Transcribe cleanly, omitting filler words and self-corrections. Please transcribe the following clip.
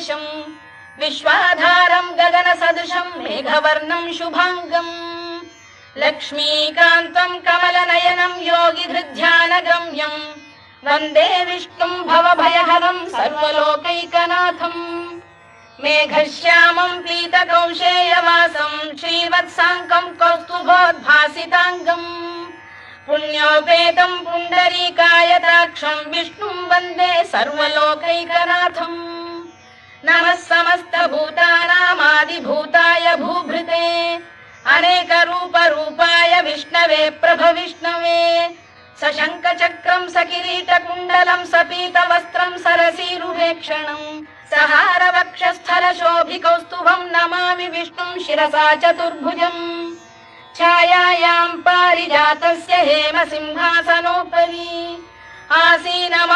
ईशम् विश्वाधारम् गगन सदृशम् मेघवर्णम् शुभाङ्गम् लक्ष्मीकान्तम् कमलनयनम् योगिधृध्यानगम्यम् वन्दे विष्णुम् भवभयहरम् सर्वलोकैकनाथम् मेघश्यामम् पीतकौशेयवासम् श्रीवत्साङ्कम् कौस्तुभोद्भासिताङ्गम् पुण्योपेतम् पुण्डरीकायताक्षम् विष्णुम् वन्दे सर्वलोकैकनाथम् नमः समस्तभूतानामादिभूताय भूभृते अनेकरूपरूपाय विष्णवे प्रभविष्णवे सशङ्खचक्रम् सकिरीटकुण्डलम् सपीतवस्त्रम् सरसीरुहेक्षणम् सहारवक्षस्थलशोभिकौस्तुभम् नमामि विष्णुम् शिरसा चतुर्भुजम् छायायाम् पारिजातस्य हेमसिंहासनोपरि आसीनमम्